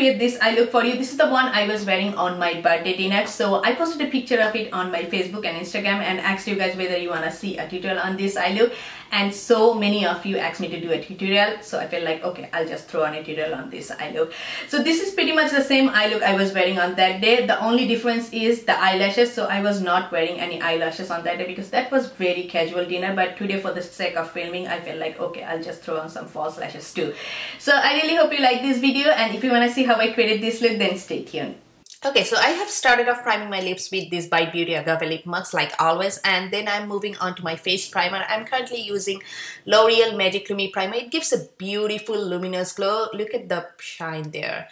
create this eye look for you. This is the one I was wearing on my birthday dinner. So I posted a picture of it on my Facebook and Instagram and asked you guys whether you want to see a tutorial on this eye look. And so many of you asked me to do a tutorial. So I felt like, okay, I'll just throw on a tutorial on this eye look. So this is pretty much the same eye look I was wearing on that day. The only difference is the eyelashes. So I was not wearing any eyelashes on that day because that was very casual dinner. But today, for the sake of filming, I felt like, okay, I'll just throw on some false lashes too. So I really hope you like this video, and if you want to see how I created this look, then stay tuned. Okay, so I have started off priming my lips with this by Beauty Agave lip mask like always, and then I'm moving on to my face primer. I'm currently using L'Oreal Magic Lumi Primer. It gives a beautiful luminous glow. Look at the shine there.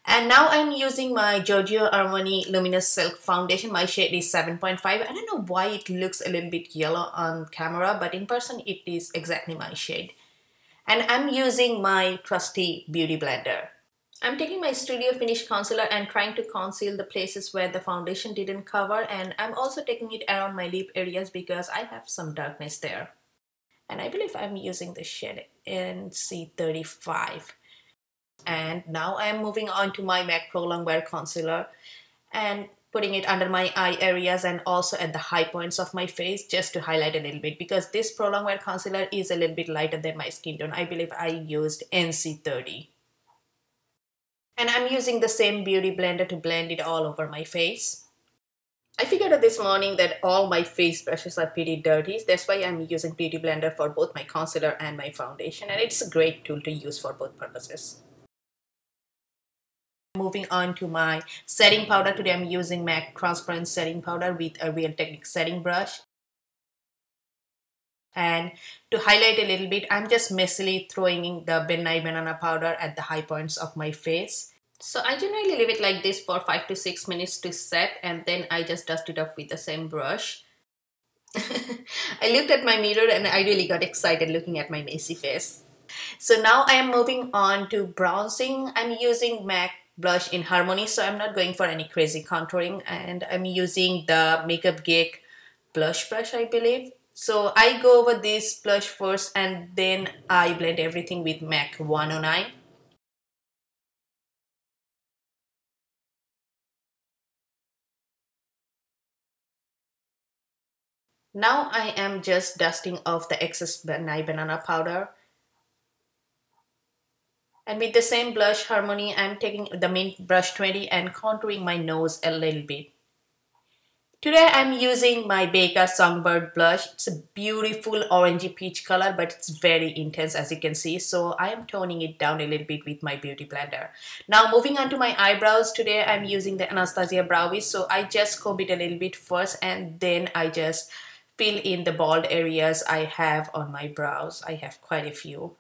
And now I'm using my Giorgio Armani Luminous Silk Foundation. My shade is 7.5. I don't know why it looks a little bit yellow on camera, but in person it is exactly my shade. And I'm using my trusty beauty blender. I'm taking my Studio Finish concealer and trying to conceal the places where the foundation didn't cover, and I'm also taking it around my lip areas because I have some darkness there. And I believe I'm using the shade NC35. And now I'm moving on to my M.A.C Pro Longwear concealer and putting it under my eye areas and also at the high points of my face just to highlight a little bit, because this Pro Longwear concealer is a little bit lighter than my skin tone. I believe I used NC30. And I'm using the same beauty blender to blend it all over my face. I figured out this morning that all my face brushes are pretty dirty. That's why I'm using beauty blender for both my concealer and my foundation. And it's a great tool to use for both purposes. Moving on to my setting powder. Today I'm using M.A.C Transparent Setting Powder with a Real Technique setting brush. And to highlight a little bit, I'm just messily throwing in the Nye Banana Powder at the high points of my face. So I generally leave it like this for 5 to 6 minutes to set, and then I just dust it off with the same brush. I looked at my mirror and I really got excited looking at my messy face. So now I am moving on to bronzing. I'm using M.A.C blush in Harmony, so I'm not going for any crazy contouring, and I'm using the Makeup Geek blush brush, I believe. So I go over this blush first and then I blend everything with M.A.C 109. Now I am just dusting off the excess Nye Banana Powder. And with the same blush Harmony, I'm taking the Mint Brush 20 and contouring my nose a little bit. Today I'm using my Becca Songbird blush. It's a beautiful orangey peach color, but it's very intense as you can see. So I am toning it down a little bit with my beauty blender. Now moving on to my eyebrows. Today I'm using the Anastasia Brow Wiz. So I just comb it a little bit first and then I just fill in the bald areas I have on my brows. I have quite a few.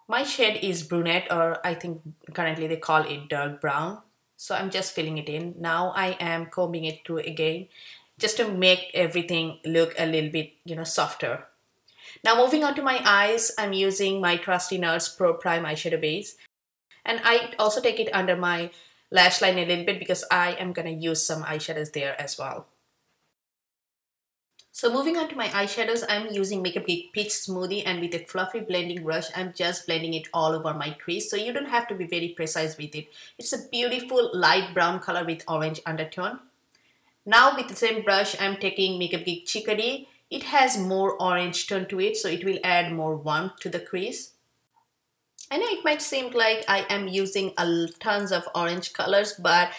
My shade is Brunette, or I think currently they call it dark brown. So I'm just filling it in. Now I am combing it through again just to make everything look a little bit, softer. Now moving on to my eyes, I'm using my trusty NARS Prep+Prime eyeshadow base. And I also take it under my lash line a little bit because I am going to use some eyeshadows there as well. So moving on to my eyeshadows, I'm using Makeup Geek Peach Smoothie, and with a fluffy blending brush, I'm just blending it all over my crease. So you don't have to be very precise with it. It's a beautiful light brown color with orange undertone. Now with the same brush, I'm taking Makeup Geek Chicory. It has more orange tone to it, so it will add more warmth to the crease. I know it might seem like I am using tons of orange colors, but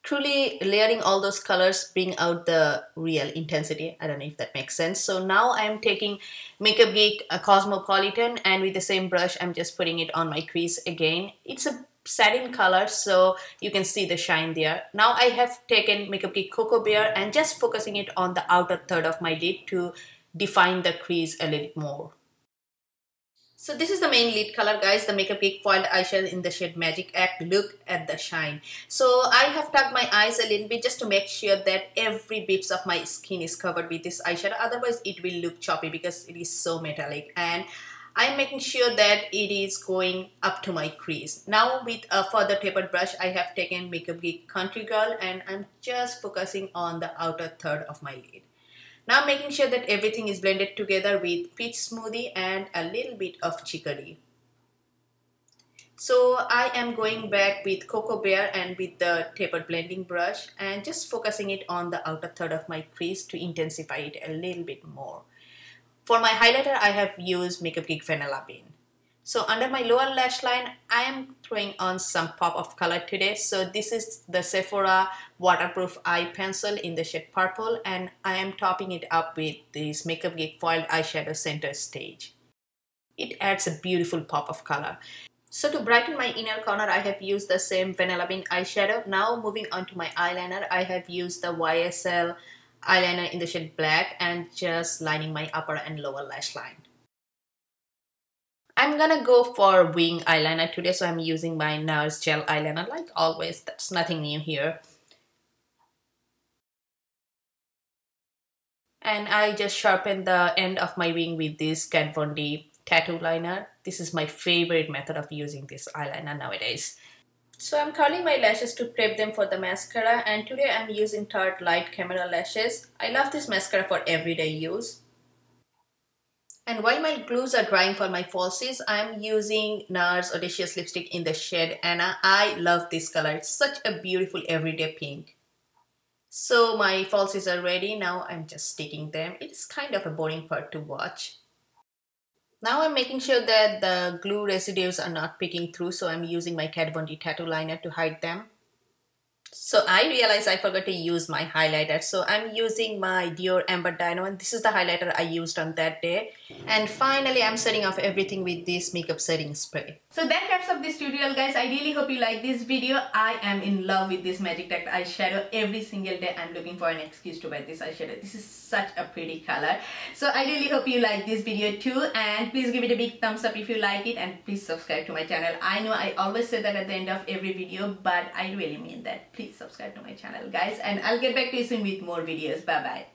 truly layering all those colors bring out the real intensity. I don't know if that makes sense. So now I'm taking Makeup Geek Cosmopolitan, and with the same brush I'm just putting it on my crease again. It's a satin color, so you can see the shine there. Now I have taken Makeup Geek Cocoa Bear and just focusing it on the outer third of my lid to define the crease a little more. So this is the main lid color, guys, the Makeup Geek Foiled Eyeshadow in the shade Magic Act. Look at the shine. So I have tucked my eyes a little bit just to make sure that every bit of my skin is covered with this eyeshadow. Otherwise, it will look choppy because it is so metallic. And I'm making sure that it is going up to my crease. Now with a further tapered brush, I have taken Makeup Geek Country Girl and I'm just focusing on the outer third of my lid. Now making sure that everything is blended together with Peach Smoothie and a little bit of chicory. So I am going back with Cocoa Bear and with the tapered blending brush and just focusing it on the outer third of my crease to intensify it a little bit more. For my highlighter, I have used Makeup Geek Vanilla Bean. So under my lower lash line, I am throwing on some pop of color today. So this is the Sephora Waterproof Eye Pencil in the shade Purple, and I am topping it up with this Makeup Geek Foiled Eyeshadow Center Stage. It adds a beautiful pop of color. So to brighten my inner corner, I have used the same Vanilla Bean eyeshadow. Now moving on to my eyeliner, I have used the YSL eyeliner in the shade Black and just lining my upper and lower lash line. I'm gonna go for wing eyeliner today, so I'm using my NARS gel eyeliner like always. That's nothing new here. And I just sharpened the end of my wing with this Kat Von D tattoo liner. This is my favorite method of using this eyeliner nowadays. So I'm curling my lashes to prep them for the mascara, and today I'm using Tarte Light Camera Lashes. I love this mascara for everyday use. And while my glues are drying for my falsies, I'm using NARS Audacious Lipstick in the shade Anna. I love this color. It's such a beautiful everyday pink. So my falsies are ready. Now I'm just sticking them. It's kind of a boring part to watch. Now I'm making sure that the glue residues are not peeking through, so I'm using my Kat Von D tattoo liner to hide them. So I realized I forgot to use my highlighter, so I'm using my Dior Amber Dino, and this is the highlighter I used on that day. And finally, I'm setting off everything with this makeup setting spray. So that wraps up this tutorial, guys. I really hope you like this video. I am in love with this Magic Tech eyeshadow. Every single day I'm looking for an excuse to buy this eyeshadow. This is such a pretty color. So I really hope you like this video too, and please give it a big thumbs up if you like it, and please subscribe to my channel. I know I always say that at the end of every video, but I really mean that. Please subscribe to my channel, guys, and I'll get back to you soon with more videos. Bye bye.